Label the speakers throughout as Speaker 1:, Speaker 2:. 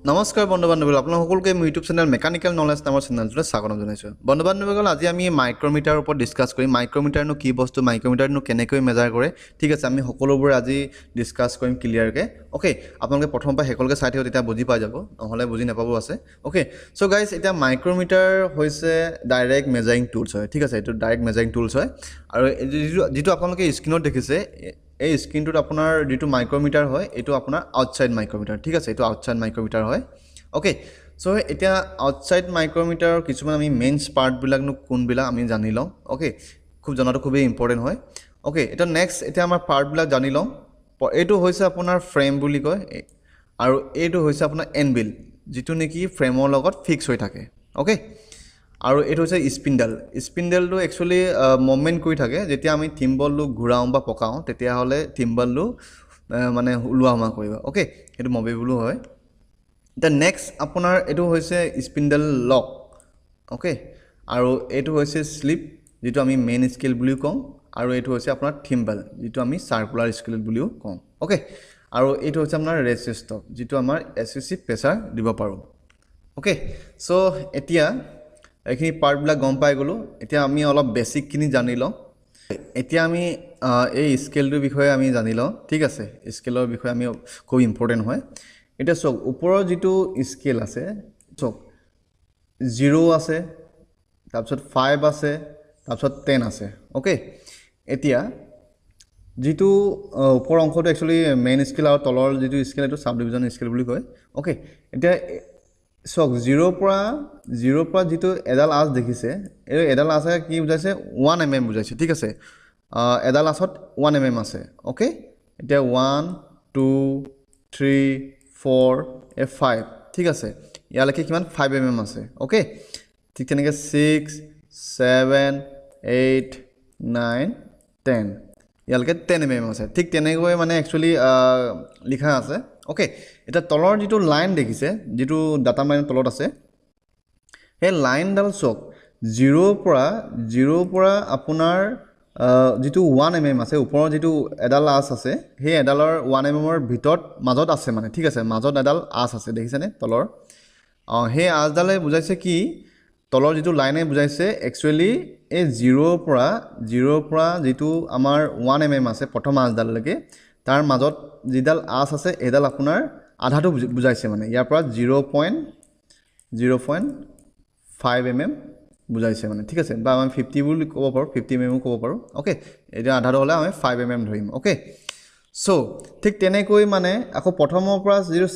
Speaker 1: নমস্কাৰ বন্ধু বান্ধৱীসকল, আপোনালোক সকলোকে মোৰ ইউটিউব চেনেল মেকানিকেল নলেজ নামৰ চেনেলটোলৈ স্বাগতম জনাইছোঁ। বন্ধু বান্ধৱীসকল, আজি আমি মাইক্ৰমিটাৰৰ ওপৰত ডিছকাছ কৰিম। মাইক্ৰমিটাৰনো কি বস্তু, মাইক্ৰমিটাৰনো কেনেকৈ মেজাৰ কৰে, ঠিক আছে। আমি সকলোবোৰ আজি ডিছকাছ কৰিম ক্লিয়াৰকৈ। অ'কে, আপোনালোকে প্ৰথমৰ পৰা শেষলৈকে চাই থাকিব, তেতিয়া বুজি পাই যাব, নহ'লে বুজি নাপাব আছে। অ'কে, চ' গাইজ, এতিয়া মাইক্ৰমিটাৰ হৈছে ডাইৰেক্ট মেজাৰিং টুলছ হয়, ঠিক আছে। এইটো ডাইৰেক্ট মেজাৰিং টুলছ হয়। আৰু যিটো আপোনালোকে স্ক্ৰীণত দেখিছে, এই স্ক্ৰীনটোত আপোনাৰ যিটো মাইক্ৰমিটাৰ হয়, এইটো আপোনাৰ আউটছাইড মাইক্ৰমিটাৰ, ঠিক আছে। এইটো আউটছাইড মাইক্ৰমিটাৰ হয়। অ'কে, চ' এতিয়া আউটছাইড মাইক্ৰমিটাৰৰ কিছুমান আমি মেইনছ পাৰ্টবিলাকনো কোনবিলাক আমি জানি লওঁ। অ'কে, খুব জনাটো খুবেই ইম্পৰ্টেণ্ট হয়। অ'কে, এতিয়া নেক্সট এতিয়া আমাৰ পাৰ্টবিলাক জানি লওঁ। এইটো হৈছে আপোনাৰ ফ্ৰেম বুলি কয়, আৰু এইটো হৈছে আপোনাৰ এনবিল, যিটো নেকি ফ্ৰেমৰ লগত ফিক্স হৈ থাকে। অ'কে, আৰু এইটো হৈছে স্পিণ্ডেল। স্পিণ্ডেলটো একচুৱেলি মুভমেণ্ট কৰি থাকে। যেতিয়া আমি থিম্বলটো ঘূৰাওঁ বা পকাওঁ, তেতিয়াহ'লে থিম্বলটো মানে ওলোৱা সোমোৱা কৰিব। অ'কে, সেইটো মুভেবলো হয়। এতিয়া নেক্সট আপোনাৰ এইটো হৈছে স্পিণ্ডেল লক। অ'কে, আৰু এইটো হৈছে স্লিপ, যিটো আমি মেইন স্কেল বুলিও কওঁ, আৰু এইটো হৈছে আপোনাৰ থিম্বল, যিটো আমি চাৰ্কুলাৰ স্কেল বুলিও কওঁ। অ'কে, আৰু এইটো হৈছে আপোনাৰ ৰেচিষ্টক, যিটো আমাৰ এক্সেছিভ প্ৰেছাৰ দিব পাৰোঁ। অ'কে, চ' এতিয়া এইখিনি পাৰ্টবিলাক গম পাই গ'লোঁ। এতিয়া আমি অলপ বেছিকখিনি জানি লওঁ। এতিয়া আমি এই স্কেলটোৰ বিষয়ে আমি জানি লওঁ, ঠিক আছে। স্কেলৰ বিষয়ে আমি খুব ইম্পৰ্টেণ্ট হয়। এতিয়া চাওক, ওপৰৰ যিটো স্কেল আছে, চাওক 0 আছে, তাৰপিছত 5 আছে, তাৰপিছত 10 আছে। অ'কে, এতিয়া যিটো ওপৰৰ অংশটো একচুৱেলি মেইন স্কেল আৰু তলৰ যিটো স্কেল, এইটো চাব ডিভিজন স্কেল বুলি কয়। অ'কে, এতিয়া চাওক, 0ৰ পৰা যিটো এডাল আঁচ দেখিছে, এই এডাল আঁচে কি বুজাইছে, 1 mm বুজাইছে, ঠিক আছে। এডাল আঁচত 1 mm আছে। অ'কে, এতিয়া 1 2 3 4 5, ঠিক আছে। ইয়ালৈকে কিমান 5 mm আছে। অ'কে, ঠিক তেনেকৈ 6 7 8 9 10, ইয়ালৈকে 10 mm আছে। ঠিক তেনেকৈ মানে একচুৱেলি লিখা আছে। অ'কে, এতিয়া তলৰ যিটো লাইন দেখিছে, যিটো ডাটা লাইনৰ তলত আছে, সেই লাইনডাল চাওক, 0ৰ পৰা আপোনাৰ যিটো 1 mm আছে, ওপৰৰ যিটো এডাল আঁচ আছে, সেই এডালৰ 1 mm-ৰ মাজত আছে মানে, ঠিক আছে। মাজত এডাল আঁচ আছে, দেখিছেনে তলৰ? সেই আঁচডালে বুজাইছে কি, তলৰ যিটো লাইনে বুজাইছে একচুৱেলি এই 0ৰ পৰা যিটো আমাৰ 1 mm আছে প্ৰথম আঁচডাললৈকে, তাৰ মাজত যিডাল আঁচ আছে, এইডাল আপোনাৰ আধাটো বুজাইছে মানে। ইয়াৰ পৰা 0.5 mm বুজাইছে মানে, ঠিক আছে। বা আমি 50 বুলি ক'ব পাৰোঁ, 50 mm ক'ব পাৰোঁ। অ'কে, এতিয়া আধাটো হ'লে আমি 5 mm ধৰিম। অ'কে, চ' ঠিক তেনেকৈ মানে আকৌ প্ৰথমৰ পৰা যিটো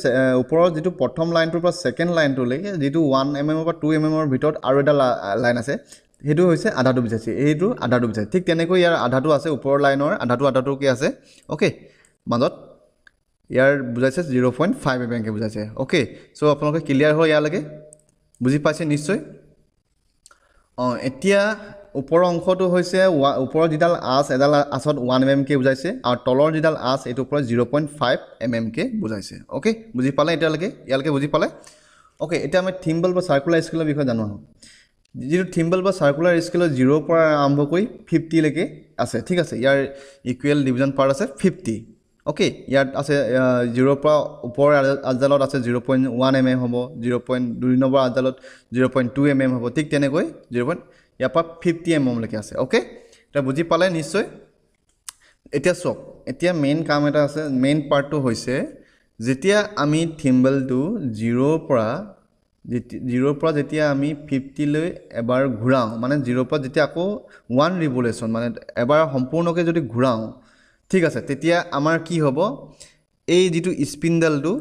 Speaker 1: ওপৰৰ যিটো প্ৰথম লাইনটোৰ পৰা ছেকেণ্ড লাইনটোলৈকে যিটো 1 mm বা 2 mm ভিতৰত আৰু এটা লাইন আছে, সেইটো হৈছে আধাটো বুজাইছে, এইটো আধাটো বুজাইছে। ঠিক তেনেকৈ ইয়াৰ আধাটো আছে, ওপৰৰ লাইনৰ আধাটো কি আছে, অ'কে, মাজত ইয়াৰ বুজাইছে 0.5 mm বুজাইছে। অ'কে, চ' আপোনালোকে ক্লিয়াৰ হয় ইয়ালৈকে, বুজি পাইছে নিশ্চয়। এতিয়া ওপৰৰ অংশটো হৈছে ওপৰৰ যিডাল আঁচ, এডাল আঁচত 1 mm বুজাইছে, আৰু তলৰ যিডাল আঁচ, এইটোৰ পৰা 0.5 mm বুজাইছে। অ'কে, বুজি পালে এতিয়ালৈকে, ইয়ালৈকে বুজি পালে? অ'কে, এতিয়া আমি থিম্বল বা চাৰ্কুলাৰ স্কেলৰ বিষয়ে জানো আহোঁ। যিটো থিম্বল বা চাৰ্কুলাৰ স্কেলৰ 0ৰ পৰা আৰম্ভ কৰি 50লৈকে আছে, ঠিক আছে। ইয়াৰ ইকুৱেল ডিভিজন পাৰ্ট আছে 50। অ'কে, ইয়াত আছে 0ৰ পৰা ওপৰৰ আঁচডালত আছে 0.1 mm হ'ব, 2 নম্বৰ আঁচডালত 0.2 mm হ'ব, ঠিক তেনেকৈ ইয়াৰ পৰা 50 mm লৈকে আছে। অ'কে, এতিয়া বুজি পালে নিশ্চয়। এতিয়া চাওক, এতিয়া মেইন কাম এটা আছে। মেইন পাৰ্টটো হৈছে, যেতিয়া আমি থিম্বলটো 0ৰ পৰা যেতিয়া আমি 50লৈ এবাৰ ঘূৰাওঁ, মানে 0ৰ পৰা যেতিয়া আকৌ 1 ৰিভলিউশ্যন, মানে এবাৰ সম্পূৰ্ণকৈ যদি ঘূৰাওঁ, ঠিক আছে, তেতিয়া আমাৰ কি হ'ব, এই যিটো স্পিণ্ডেলটো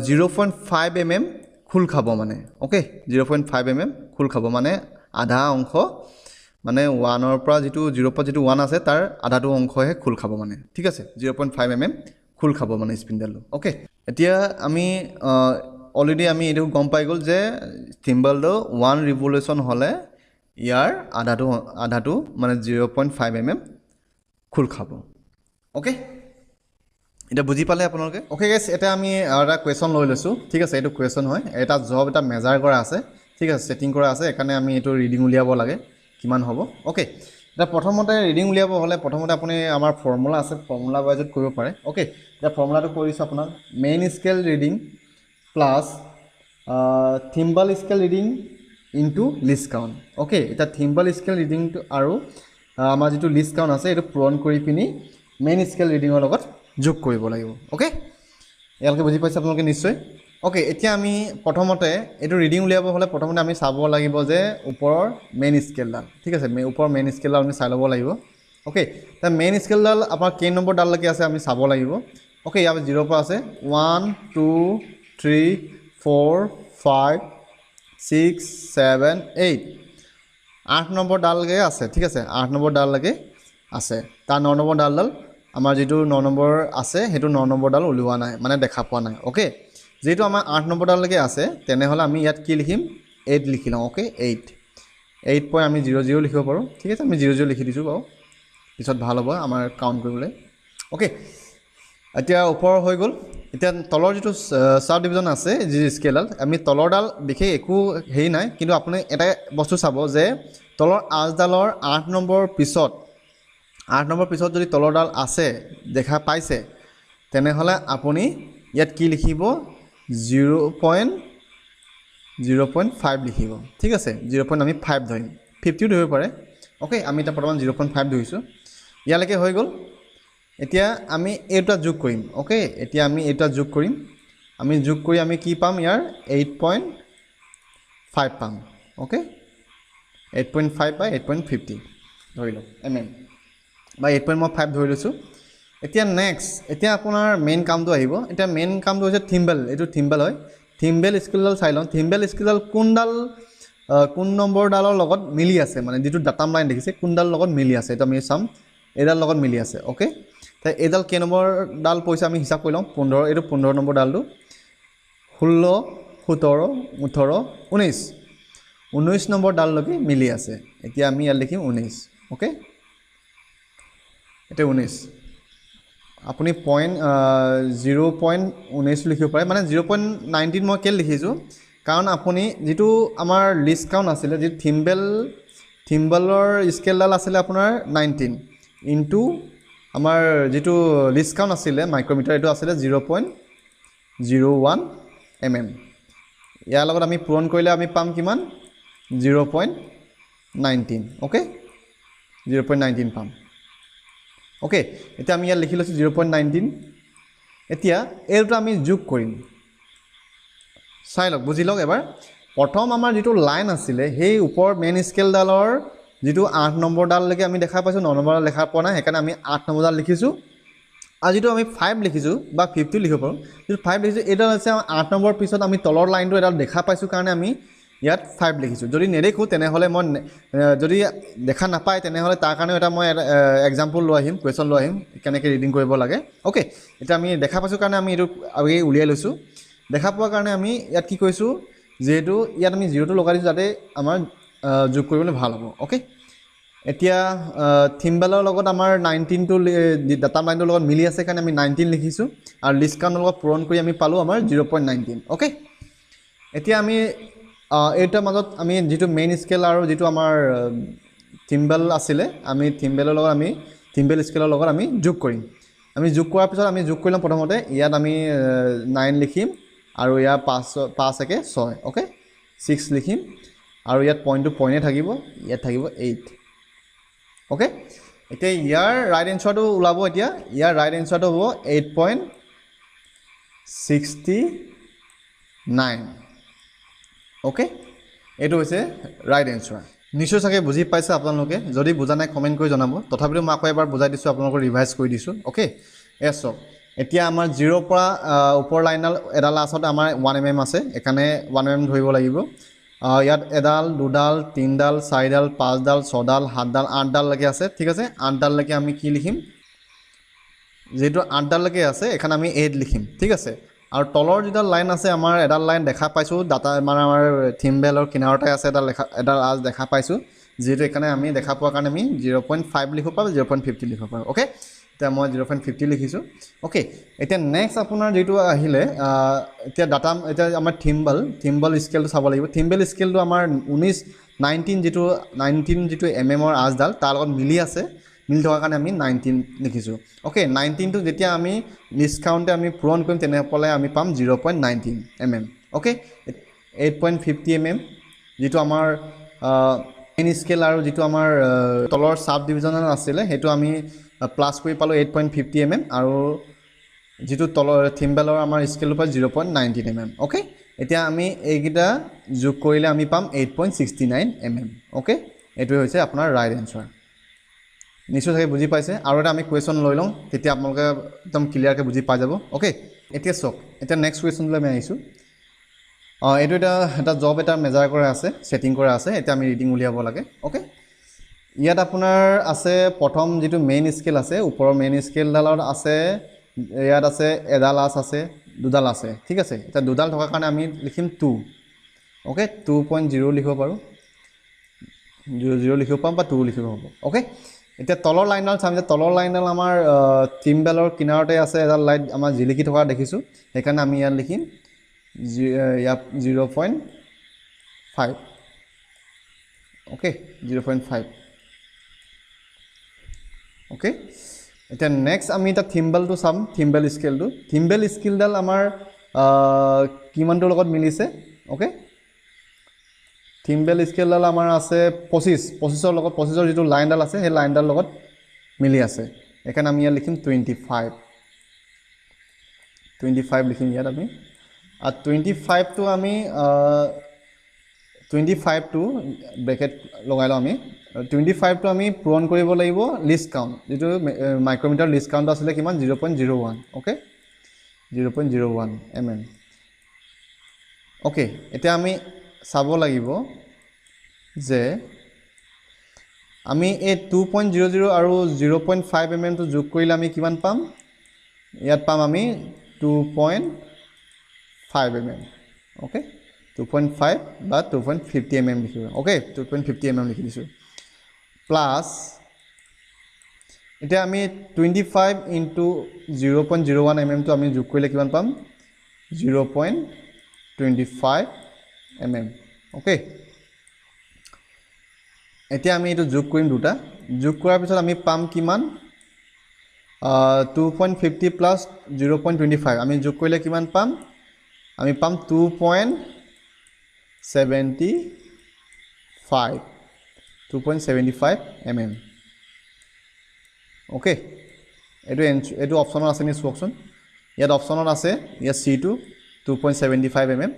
Speaker 1: 0.5 mm খোল খাব মানে। অ'কে, 0.5 mm খোল খাব, মানে আধা অংশ, মানে 1ৰ পৰা যিটো 0ৰ পৰা যিটো 1 আছে, তাৰ আধাটো অংশহে খোল খাব মানে, ঠিক আছে। 0.5 mm খোল খাব মানে স্পিণ্ডেলটো। অ'কে, এতিয়া আমি অলৰেডি আমি এইটো গম পাই গ'ল যে থিম্বলটো 1 ৰিভলিউশ্যন হ'লে ইয়াৰ আধাটো মানে 0.5 mm খোল খাব। অ'কে, এতিয়া বুজি পালে আপোনালোকে? অ'কে গাইছ, এতিয়া আমি আৰু এটা কুৱেশ্যন লৈ লৈছোঁ, ঠিক আছে। এইটো কুৱেশ্যন হয়, এটা জব এটা মেজাৰ কৰা আছে, ঠিক আছে, ছেটিং কৰা আছে। সেইকাৰণে আমি এইটো ৰিডিং উলিয়াব লাগে, কিমান হ'ব। অ'কে, এতিয়া প্ৰথমতে ৰিডিং উলিয়াব হ'লে প্ৰথমতে আপুনি আমাৰ ফৰ্মুলা আছে ফৰ্মুলা ৱাইজত কৰিব পাৰে অ'কে এতিয়া ফৰ্মুলাটো কৈ দিছোঁ আপোনাক main scale reading plus thimble scale reading into least count okay এতিয়া থিম্বল স্কেল ৰিডিংটো আৰু আমাৰ যিটো লিষ্ট কাউণ্ট আছে এইটো পূৰণ কৰি পিনি মেইন স্কেল ৰিডিঙৰ লগত যোগ কৰিব লাগিব অ'কে ইয়ালৈকে বুজি পাইছে আপোনালোকে নিশ্চয় অ'কে এতিয়া আমি প্ৰথমতে এইটো ৰিডিং উলিয়াব হ'লে প্ৰথমতে আমি চাব লাগিব যে ওপৰৰ মেইন স্কেলডাল ঠিক আছে ওপৰৰ মেইন স্কেলডাল আমি চাই ল'ব লাগিব অ'কে এতিয়া মেইন স্কেলডাল আপোনাৰ কেই নম্বৰ ডাললৈকে আছে আমি চাব লাগিব অ'কে ইয়াৰ 0 পৰা আছে 1 2 3 4 5 6 7 8 8 নম্বৰ ডাললৈকে আছে ঠিক আছে 8 নম্বৰ ডাললৈকে আছে তাৰ 9 নম্বৰ ডালডাল আমাৰ যিটো 9 নম্বৰ আছে সেইটো 9 নম্বৰ ডাল উলিওৱা নাই মানে দেখা পোৱা নাই অ'কে যেহেতু আমাৰ 8 নম্বৰ ডাললৈকে আছে তেনেহ'লে আমি ইয়াত কি লিখিম 8 লিখি লওঁ অ'কে 8 পইণ্ট আমি 0 0 লিখিব পাৰোঁ ঠিক আছে আমি 0 0 লিখি দিছোঁ বাৰু পিছত ভাল হ'ব আমাৰ কাউণ্ট কৰিবলৈ অ'কে এতিয়া ওপৰ হৈ গ'ল এতিয়া তলৰ যিটো চাব ডিভিজন আছে যি স্কেলডাল আমি তলৰডাল বিশেষ একো হেৰি নাই কিন্তু আপুনি এটা বস্তু চাব যে তলৰ আঁচডালৰ 8 নম্বৰ পিছত যদি তলৰডাল আছে দেখা পাইছে তেনেহ'লে আপুনি ইয়াত কি লিখিব 0.5 লিখিব ঠিক আছে 0. আমি 5 ধৰিম 50 ধৰিব পাৰে অ'কে আমি এতিয়া বৰ্তমান 0.5 ধৰিছোঁ ইয়ালৈকে হৈ গ'ল এতিয়া আমি এইটা যোগ কৰিম অ'কে এতিয়া আমি এইটা যোগ কৰিম আমি যোগ কৰি আমি কি পাম ইয়াৰ 8.5 পাম অ'কে 8.5 বাই 8.50 ধৰি লওক বা 8.5 ধৰি লৈছোঁ এতিয়া নেক্সট এতিয়া আপোনাৰ মেইন কামটো আহিব এতিয়া মেইন কামটো হৈছে থিম্বেল এইটো থিম্বেল হয় থিম্বেল স্কেলডাল চাই লওঁ থিম্বেল স্কেলডাল কোন নম্বৰ ডালৰ লগত মিলি আছে মানে যিটো ডাটাম লাইন দেখিছে কোনডাল লগত মিলি আছে এইটো আমি চাম এইডাল লগত মিলি আছে অ'কে তাই এইডাল কেই নম্বৰ ডাল পইচা আমি হিচাপ কৰি লওঁ 15 এইটো 15 নম্বৰ ডালটো 16 17 18 19 নম্বৰ ডাললৈকে মিলি আছে এতিয়া আমি ইয়াত লিখিম 19 অ'কে এতিয়া 19 আপুনি 0.19 লিখিব পাৰে মানে 0.19 মই কেলৈ লিখিছোঁ কাৰণ আপুনি যিটো আমাৰ লিষ্ট কাউণ্ট আছিলে যিটো থিম্বলৰ স্কেলডাল আছিলে আপোনাৰ 19 ইনটু আমাৰ যিটো লিষ্ট কাউণ্ট আছিলে মাইক্ৰমিটাৰ এইটো আছিলে 0.01 ইয়াৰ লগত আমি পূৰণ কৰিলে আমি পাম কিমান 0.19 অ'কে 0.19 পাম অ'কে এতিয়া আমি ইয়াত লিখি লৈছোঁ 0.19 এতিয়া এইটো আমি যোগ কৰিম চাই লওক বুজি লওক এবাৰ প্ৰথম আমাৰ যিটো লাইন আছিলে সেই ওপৰ মেইন স্কেলডালৰ যিটো 8 নম্বৰ ডাললৈকে আমি দেখা পাইছোঁ 9 নম্বৰ ডাল দেখা পোৱা নাই সেইকাৰণে আমি 8 নম্বৰ ডাল লিখিছোঁ আৰু যিটো আমি 5 লিখিছোঁ বা 50 লিখিব পাৰোঁ যিটো 5 লিখিছোঁ এইডাল হৈছে 8 নম্বৰ পিছত আমি তলৰ লাইনটো এডাল দেখা পাইছোঁ কাৰণে আমি ইয়াত 5 লিখিছোঁ যদি নেদেখোঁ তেনেহ'লে মই যদি দেখা নাপায় তেনেহ'লে তাৰ কাৰণেও এটা মই এক্সাম্পল লৈ আহিম কুৱেশ্যন লৈ আহিম কেনেকৈ ৰিডিং কৰিব লাগে অ'কে এতিয়া আমি দেখা পাইছোঁ কাৰণে আমি এইটো আগে উলিয়াই লৈছোঁ দেখা পোৱাৰ কাৰণে আমি ইয়াত কি কৈছোঁ যিহেতু ইয়াত আমি 0টো লগাই দিছোঁ যাতে আমাৰ যোগ কৰিবলৈ ভাল হ'ব অ'কে এতিয়া থিম্বেলৰ লগত আমাৰ 19টো ডাটা লাইনটোৰ লগত মিলি আছে কাৰণে আমি 19 লিখিছোঁ আৰু লিষ্ট কাউণ্টৰ লগত পূৰণ কৰি আমি পালোঁ আমাৰ 0.19 অ'কে এতিয়া আমি এইটাৰ মাজত আমি যিটো মেইন স্কেল আৰু যিটো আমাৰ থিম্বেল আছিলে আমি থিম্বেলৰ লগত আমি থিম্বেল স্কেলৰ লগত আমি যোগ কৰিম আমি যোগ কৰাৰ পিছত আমি যোগ কৰি ল'ম প্ৰথমতে ইয়াত আমি 9 লিখিম আৰু ইয়াৰ 5 একে 6 অ'কে 6 লিখিম আৰু ইয়াত পইণ্টে থাকিব ইয়াত থাকিব 8 অ'কে এতিয়া ইয়াৰ ৰাইট এনচাৰটো ওলাব এতিয়া ইয়াৰ ৰাইট এনচাৰটো হ'ব 8.69 অ'কে এইটো হৈছে ৰাইট এনচাৰ নিশ্চয় চাগে বুজি পাইছে আপোনালোকে যদি বুজা নাই কমেণ্ট কৰি জনাব তথাপিতো মই আকৌ এবাৰ বুজাই দিছোঁ আপোনালোকক ৰিভাইজ কৰি দিছোঁ অ'কে চক এতিয়া আমাৰ 0ৰ পৰা ওপৰ লাইনডাল এডাল আচলতে আমাৰ 1 mm আছে এইকাৰণে 1 mm ধৰিব লাগিব ইয়াত এডাল দুডাল তিনিডাল চাৰিডাল পাঁচডাল ছডাল সাতডাল আঠডাললৈকে আছে ঠিক আছে 8ডাললৈকে আমি কি লিখিম যেহেতু 8ডাললৈকে আছে এখানে আমি 8 লিখিম ঠিক আছে আৰু তলৰ যিডাল লাইন আছে আমাৰ এডাল লাইন দেখা পাইছোঁ ডাটা মানে আমাৰ থিম্বেলৰ কিনাৰতে আছে এডাল আজ দেখা পাইছোঁ যেহেতু এখানে আমি দেখা পোৱাৰ কাৰণে আমি 0.5 লিখিব পাৰোঁ 0.50 লিখিব পাৰোঁ অ'কে এতিয়া মই 0.50 লিখিছোঁ অ'কে এতিয়া নেক্সট আপোনাৰ যিটো আহিলে এতিয়া ডাটা এতিয়া আমাৰ থিম্বল স্কেলটো চাব লাগিব থিম্বেল স্কেলটো আমাৰ 19 19 যিটো এমৰ আঁচডাল তাৰ লগত মিলি আছে, মিলি থকাৰ কাৰণে আমি 19 লিখিছোঁ। অ'কে, 19টো যেতিয়া আমি লিষ্ট কাউণ্টে আমি পূৰণ কৰিম তেনেহ'লে আমি পাম 0.19 mm। অ'কে, 8.50 mm যিটো আমাৰ মেইন স্কেল আৰু যিটো আমাৰ তলৰ চাব ডিভিজনেল আছিলে সেইটো আমি প্লাছ কৰি পালোঁ 8.50 mm আৰু যিটো তলৰ থিম্বেলৰ আমাৰ স্কেলৰ পৰা 0.19 mm। অ'কে, এতিয়া আমি এইকেইটা যোগ কৰিলে আমি পাম 8.69 mm। অ'কে, এইটোৱে হৈছে আপোনাৰ ৰাইট এনচাৰ। নিশ্চয় চাগে বুজি পাইছে। আৰু এটা আমি কুৱেশ্যন লৈ লওঁ, তেতিয়া আপোনালোকে একদম ক্লিয়াৰকৈ বুজি পাই যাব। অ'কে, এতিয়া চাওক, এতিয়া নেক্সট কুৱেশ্যনলৈ আমি আহিছোঁ। এইটো এটা জব এটা মেজাৰ কৰা আছে, ছেটিং কৰা আছে। এতিয়া আমি ৰিডিং উলিয়াব লাগে। অ'কে, ইয়াত আপোনাৰ আছে প্ৰথম যিটো মেইন স্কেল আছে, ওপৰৰ মেইন স্কেলডালত আছে, ইয়াত আছে এডাল আঁচ আছে, দুডাল আছে। ঠিক আছে, এতিয়া দুডাল থকাৰ কাৰণে আমি লিখিম 2। অ'কে, 2.0 লিখিব পাৰোঁ, 0 লিখিব পাম বা 2 লিখিব হ'ব। অ'কে, এতিয়া তলৰ লাইনডাল চাম যে তলৰ লাইনডাল আমাৰ থিম্বেলৰ কিনাৰতে আছে, এডাল লাইট আমাৰ জিলিকি থকা দেখিছোঁ, সেইকাৰণে আমি ইয়াত লিখিম ইয়াত 0.5। অ'কে, 0.5। অ'কে, এতিয়া নেক্সট আমি এতিয়া থিম্বেলটো চাম, থিম্বেল স্কেলটো। থিম্বেল স্কেলডাল আমাৰ কিমানটোৰ লগত মিলিছে? অ'কে, থিম্বেল স্কেলডাল আমাৰ আছে 25ৰ লগত, 25ৰ যিটো লাইনডাল আছে সেই লাইনডাল লগত মিলি আছে, সেইকাৰণে আমি ইয়াত লিখিম 25 লিখিম ইয়াত আমি। আৰু 25টো আমি 25টো ব্ৰেকেট লগাই লওঁ আমি। 25টো আমি পূৰণ কৰিব লাগিব লিষ্ট কাউণ্ট, যিটো মাইক্ৰমিটাৰ লিষ্ট কাউণ্ট আছিলে কিমান? 0.01। Okay, 0.01 mm। অ'কে, এতিয়া আমি চাব লাগিব যে আমি এই 2.00 আৰু 0.5 mmটো যোগ কৰিলে আমি কিমান পাম? ইয়াত পাম আমি 2.5 mm। অ'কে, 2.5 বা 2.50 mm লিখিব। অ'কে, 2.50 mm লিখি দিছোঁ। প্লাছ এতিয়া আমি 25 ইনটু 0.01 mmটো আমি যোগ কৰিলে কিমান পাম? 0.25 mm। অ'কে, এতিয়া আমি এইটো যোগ কৰিম দুটা। যোগ কৰাৰ পিছত আমি পাম কিমান? 2.50 প্লাছ 0.25 আমি যোগ কৰিলে কিমান পাম? আমি পাম 2.75 mm। অ'কে, এইটো অপশ্যনত আছে নি চাওকচোন। ইয়াত অপশ্যনত আছে, ইয়াত C2 2.75 mm।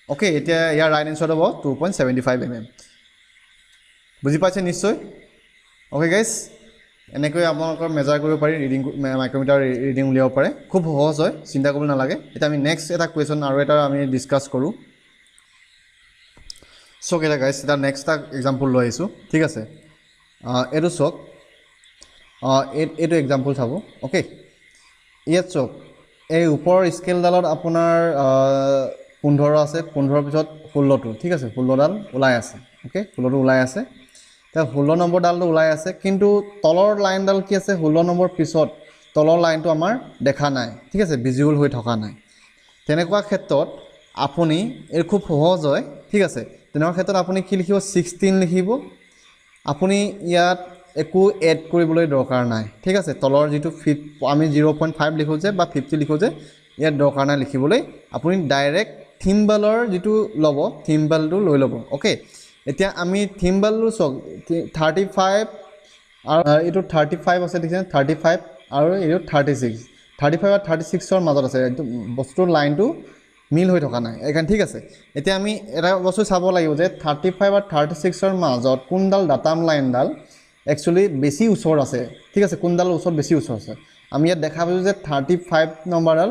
Speaker 1: অ'কে, এতিয়া ইয়াৰ ৰাইট এনচাৰ হ'ব 2.75 mm। বুজি পাইছে নিশ্চয়? অ'কে গাইজ, এনেকৈ আপোনালোকৰ মেজাৰ কৰিব পাৰি, ৰিডিং মাইক্ৰমিটাৰ ৰিডিং উলিয়াব পাৰে। খুব সহজ হয়, চিন্তা কৰিব নালাগে। এতিয়া আমি নেক্সট এটা কুৱেশ্যন আৰু এটা আমি ডিছকাছ কৰোঁ। চাওক এতিয়া গাইজ, এটা নেক্সট এটা এক্সাম্পল লৈ আহিছোঁ। ঠিক আছে, এইটো চাওক, এইটো এক্সাম্পল চাব। অ'কে, ইয়াত চাওক, এই ওপৰৰ স্কেলডালত আপোনাৰ 15 আছে, 15 পিছত 16টো। ঠিক আছে, 16ডাল ওলাই আছে। অ'কে, 16টো ওলাই আছে। এতিয়া 16 নম্বৰ ডালটো ওলাই আছে, কিন্তু তলৰ লাইনডাল কি আছে? 16 নম্বৰ পিছত তলৰ লাইনটো আমাৰ দেখা নাই। ঠিক আছে, ভিজুৱেল হৈ থকা নাই। তেনেকুৱা ক্ষেত্ৰত আপুনি, এই খুব সহজ হয়। ঠিক আছে, তেনেকুৱা ক্ষেত্ৰত আপুনি কি লিখিব? 16 লিখিব। আপুনি ইয়াত একো এড কৰিবলৈ দৰকাৰ নাই। ঠিক আছে, তলৰ যিটো আমি 0.5 লিখোঁ যে বা 50 লিখোঁ যে, ইয়াত দৰকাৰ নাই লিখিবলৈ। আপুনি ডাইৰেক্ট থিম্বেলৰ যিটো ল'ব, থিম্বেলটো লৈ ল'ব। অ'কে, এতিয়া আমি থিম্বেলটো চাওক, 35 আৰু এইটো 35 আছে, দেখিছেনে? 35 আৰু এইটো 36। 35 আৰু 36ৰ মাজত আছে, এইটো বস্তুটোৰ লাইনটো মিল হৈ থকা নাই এইকাৰণে। ঠিক আছে, এতিয়া আমি এটা বস্তু চাব লাগিব যে 35 আৰু 36ৰ মাজত কোনডাল ডাটাম লাইনডাল একচুৱেলি বেছি ওচৰত আছে। ঠিক আছে, কোনডাল ওচৰত বেছি ওচৰত আছে? আমি ইয়াত দেখা পাইছোঁ যে 35 নম্বৰডাল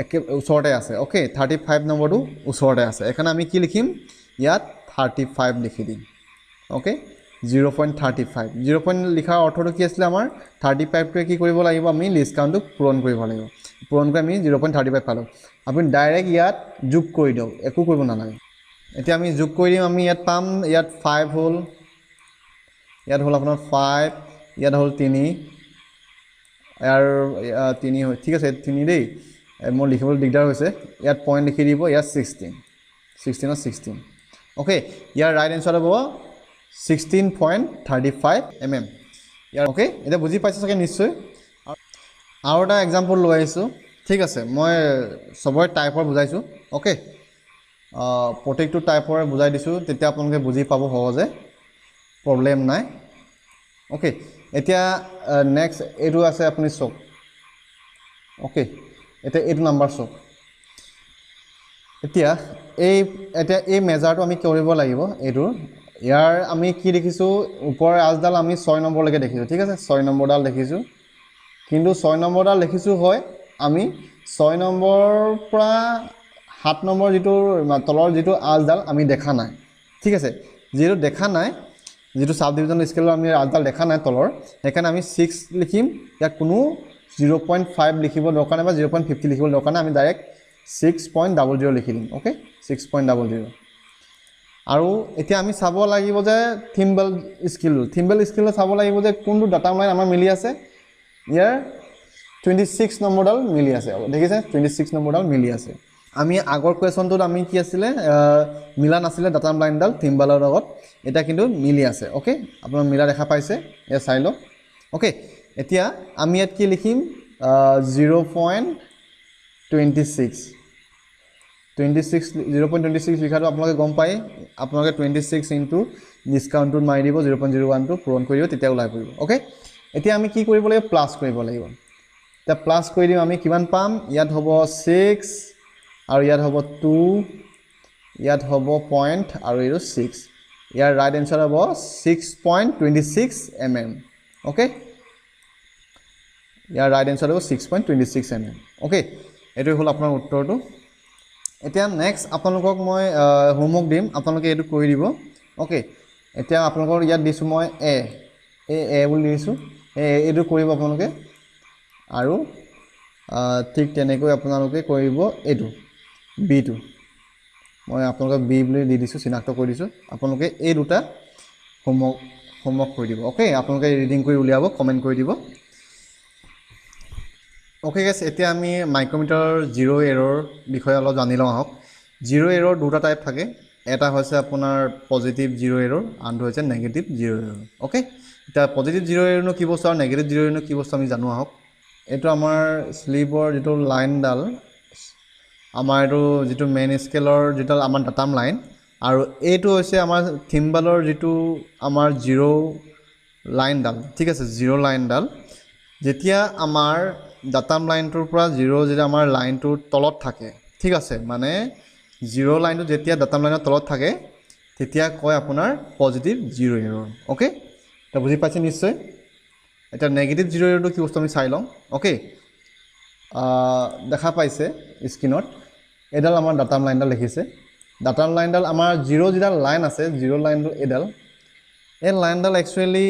Speaker 1: একে ওচৰতে আছে। অ'কে, 35 নম্বৰটো ওচৰতে আছে, সেইকাৰণে আমি কি লিখিম? ইয়াত 35 লিখি দিম। অ'কে, 0.35 0 লিখাৰ অৰ্থটো কি আছিলে আমাৰ? 35টোৱে কি কৰিব লাগিব? আমি লিষ্ট কাউণ্টটো পূৰণ কৰিব লাগিব। পূৰণ কৰি আমি 0.35 পালোঁ। আপুনি ডাইৰেক্ট ইয়াত যোগ কৰি দিয়ক, একো কৰিব নালাগে। এতিয়া আমি যোগ কৰি দিম, আমি ইয়াত পাম, ইয়াত 5 হ'ল, ইয়াত হ'ল আপোনাৰ 5, ইয়াত হ'ল 3, ইয়াৰ 3 হয়। ঠিক আছে, 3 দেই, মোৰ লিখিবলৈ দিগদাৰ হৈছে। ইয়াত পইণ্ট লিখি দিব, ইয়াত 16, 16ত 16। অ'কে ইয়াৰ ৰাইট এনচাৰ হ'ব 16.35 mm ইয়াৰ অ'কে এতিয়া বুজি পাইছে চাগে নিশ্চয় আৰু এটা এক্সাম্পল লৈ আহিছোঁ ঠিক আছে মই চবৰে টাইপৰ বুজাইছোঁ অ'কে প্ৰত্যেকটো টাইপৰে বুজাই দিছোঁ তেতিয়া আপোনালোকে বুজি পাব সহজে প্ৰব্লেম নাই অ'কে এতিয়া নেক্সট এইটো আছে আপুনি চাওক অ'কে এতিয়া এইটো নাম্বাৰ চাওক এতিয়া এই মেজাৰটো আমি কৰিব লাগিব এইটো ইয়াৰ আমি কি দেখিছোঁ ওপৰৰ আজডাল আমি 6 নম্বৰলৈকে দেখিছোঁ ঠিক আছে 6 নম্বৰডাল দেখিছোঁ কিন্তু 6 নম্বৰডাল দেখিছোঁ হয় আমি 6 নম্বৰৰ পৰা 7 নম্বৰ যিটো তলৰ যিটো আজডাল আমি দেখা নাই ঠিক আছে যিটো দেখা নাই যিটো সাব ডিভিজন স্কেলৰ আমি আজডাল দেখা নাই তলৰ সেইকাৰণে আমি 6 লিখিম ইয়াত কোনো 0.5 লিখিব দৰকাৰ নাই বা 0.50 লিখিব দৰকাৰ নাই আমি ডাইৰেক্ট 6.00 লিখি দিম অ'কে 6.00 আৰু এতিয়া আমি চাব লাগিব যে থিম্বল স্কিলটো চাব লাগিব যে কোনটো ডাটা লাইন আমাৰ মিলি আছে ইয়াৰ 26 নম্বৰডাল মিলি আছে দেখিছে 26 নম্বৰডাল মিলি আছে আমি আগৰ কুৱেশ্যনটোত আমি কি আছিলে মিলা নাছিলে ডাটা লাইনডাল থিম্বলৰ লগত এটা কিন্তু মিলি আছে অ'কে আপোনাৰ মিলা দেখা পাইছে এ চাই লওক অ'কে এতিয়া আমি ইয়াত কি লিখিম 0.26 লিখাটো আপোনালোকে গম পায় আপোনালোকে 26 ইনটু ডিছকাউণ্টটোত মাৰি দিব 0.01টো পূৰণ কৰি দিব তেতিয়া ওলাই পৰিব অ'কে এতিয়া আমি কি কৰিব লাগিব প্লাছ কৰিব লাগিব এতিয়া প্লাছ কৰি দিম আমি কিমান পাম ইয়াত হ'ব 6 আৰু ইয়াত হ'ব 2 ইয়াত হ'ব পইণ্ট আৰু এইটো 6 ইয়াৰ ৰাইট এনচাৰ হ'ব 6.26 mm অ'কে ইয়াৰ ৰাইট এনচাৰ হ'ব 6.26 mm অ'কে এইটো হ'ল আপোনাৰ উত্তৰটো এতিয়া নেক্সট আপোনালোকক মই হোমৱৰ্ক দিম আপোনালোকে এইটো কৰি দিব অ'কে এতিয়া আপোনালোকৰ ইয়াত দিছোঁ মই এ বুলি দিছোঁ এইটো কৰিব আপোনালোকে আৰু ঠিক তেনেকৈ আপোনালোকে কৰিব এইটো বিটো মই আপোনালোকক বি বুলি দি দিছোঁ চিনাক্ত কৰি দিছোঁ আপোনালোকে এই দুটা হোমৱৰ্ক কৰি দিব অ'কে আপোনালোকে ৰিডিং কৰি উলিয়াব কমেণ্ট কৰি দিব অ'কে গাইছ এতিয়া আমি মাইক্ৰমিটাৰ জিৰ' এৰৰ বিষয়ে অলপ জানি লওঁ আহক জিৰ' এৰৰ দুটা টাইপ থাকে এটা হৈছে আপোনাৰ পজিটিভ জিৰ' এৰৰ আনটো হৈছে নেগেটিভ জিৰ' এৰৰ অ'কে এতিয়া পজিটিভ জিৰ' এৰৰনো কি বস্তু আৰু নেগেটিভ জিৰ' এৰৰনো কি বস্তু আমি জানো আহক এইটো আমাৰ স্লিপৰ যিটো লাইনডাল আমাৰ এইটো যিটো মেইন স্কেলৰ যিডাল আমাৰ ডাটাম লাইন আৰু এইটো হৈছে আমাৰ থিম্বলৰ যিটো আমাৰ জিৰ' লাইনডাল ঠিক আছে জিৰ' লাইনডাল যেতিয়া আমাৰ ডাটাম লাইনটোৰ পৰা জিৰ' যেতিয়া আমাৰ লাইনটোৰ তলত থাকে ঠিক আছে মানে জিৰ' লাইনটো যেতিয়া ডাটাম লাইনৰ তলত থাকে তেতিয়া কয় আপোনাৰ পজিটিভ জিৰ' এৰৰ অ'কে এতিয়া বুজি পাইছে নিশ্চয় এতিয়া নেগেটিভ জিৰ' এৰৰটো কি বস্তু আমি চাই লওঁ অ'কে দেখা পাইছে স্ক্ৰীনত এইডাল আমাৰ ডাটাম লাইনডাল দেখিছে ডাটাম লাইনডাল আমাৰ জিৰ' যিডাল লাইন আছে জিৰ' লাইনটো এইডাল এই লাইনডাল একচুৱেলি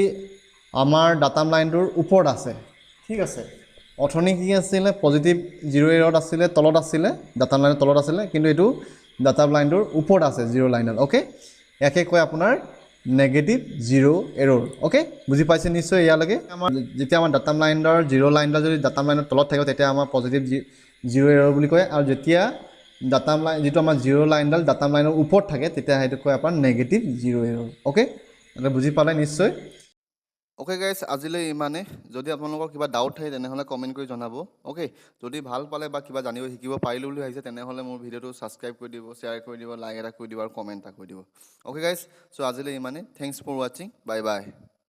Speaker 1: আমাৰ ডাটাম লাইনটোৰ ওপৰত আছে ঠিক আছে অথনি কি আছিলে পজিটিভ জিৰ' এৰত আছিলে তলত আছিলে ডাটাম লাইনৰ তলত আছিলে কিন্তু এইটো ডাটাম লাইনটোৰ ওপৰত আছে জিৰ' লাইনডাল অ'কে ইয়াকে কয় আপোনাৰ নেগেটিভ জিৰ' এৰৰ অ'কে বুজি পাইছে নিশ্চয় ইয়ালৈকে আমাৰ যেতিয়া আমাৰ ডাটাম লাইনৰ জিৰ' লাইনডাল যদি ডাটাম লাইনৰ তলত থাকিব তেতিয়া আমাৰ পজিটিভ জিৰ' এৰৰ বুলি কয় আৰু যেতিয়া ডাটাম লাইন যিটো আমাৰ জিৰ' লাইনডাল ডাটাম লাইনৰ ওপৰত থাকে তেতিয়া সেইটো কয় আপোনাৰ নেগেটিভ জিৰ' এৰৰ অ'কে মানে বুজি পালে নিশ্চয় অ'কে গাইজ আজিলৈ ইমানে যদি আপোনালোকৰ কিবা ডাউট থাকে তেনেহ'লে কমেণ্ট কৰি জনাব অ'কে যদি ভাল পালে বা কিবা জানিব শিকিব পাৰিলোঁ বুলি ভাবিছে তেনেহ'লে মোৰ ভিডিঅ'টো ছাবস্ক্ৰাইব কৰি দিব শ্বেয়াৰ কৰি দিব লাইক এটা কৰি দিব আৰু কমেণ্ট এটা কৰি দিব অ'কে গাইজ চ' আজিলৈ ইমানে থেংকছ ফৰ ৱাচিং বাই বাই